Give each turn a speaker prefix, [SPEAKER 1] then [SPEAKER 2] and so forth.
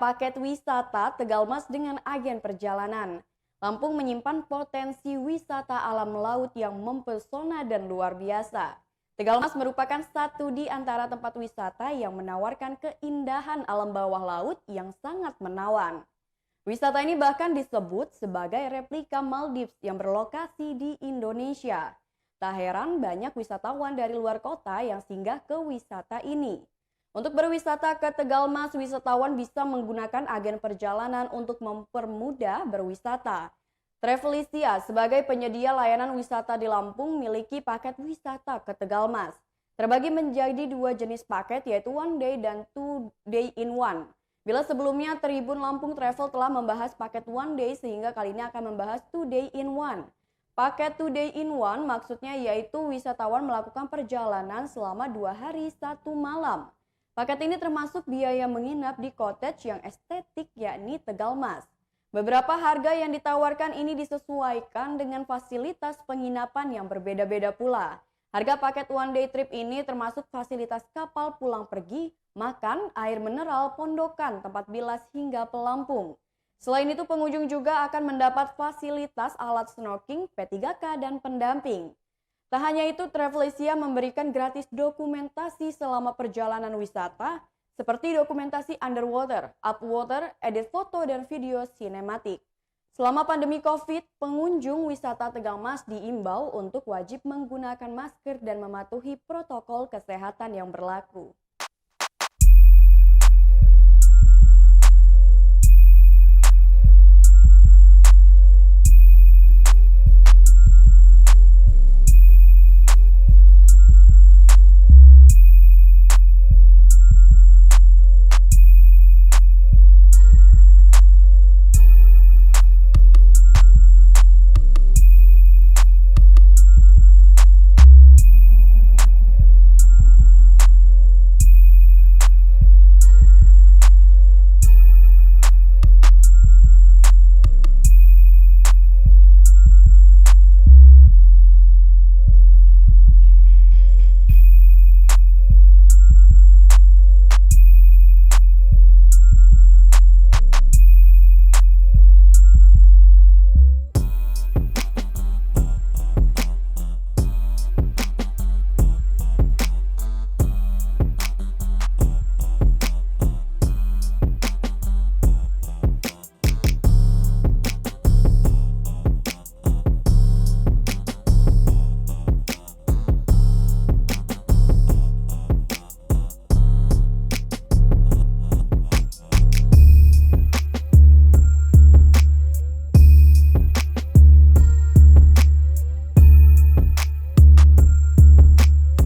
[SPEAKER 1] paket wisata Tegalmas dengan agen perjalanan. Lampung menyimpan potensi wisata alam laut yang mempesona dan luar biasa. Tegalmas merupakan satu di antara tempat wisata yang menawarkan keindahan alam bawah laut yang sangat menawan. Wisata ini bahkan disebut sebagai replika Maldives yang berlokasi di Indonesia. Tak heran banyak wisatawan dari luar kota yang singgah ke wisata ini. Untuk berwisata ke Tegalmas, wisatawan bisa menggunakan agen perjalanan untuk mempermudah berwisata. Travelisia sebagai penyedia layanan wisata di Lampung miliki paket wisata ke Tegalmas. Terbagi menjadi dua jenis paket yaitu one day dan two day in one. Bila sebelumnya Tribun Lampung Travel telah membahas paket one day sehingga kali ini akan membahas two day in one. Paket two day in one maksudnya yaitu wisatawan melakukan perjalanan selama 2 hari 1 malam. Paket ini termasuk biaya menginap di cottage yang estetik yakni Tegalmas. Beberapa harga yang ditawarkan ini disesuaikan dengan fasilitas penginapan yang berbeda-beda pula. Harga paket one day trip ini termasuk fasilitas kapal pulang pergi, makan, air mineral, pondokan, tempat bilas hingga pelampung. Selain itu pengunjung juga akan mendapat fasilitas alat snorkeling, P3K dan pendamping. Tak hanya itu, Travelisia memberikan gratis dokumentasi selama perjalanan wisata, seperti dokumentasi underwater, upwater, edit foto dan video sinematik. Selama pandemi COVID, pengunjung wisata Tegalmas diimbau untuk wajib menggunakan masker dan mematuhi protokol kesehatan yang berlaku.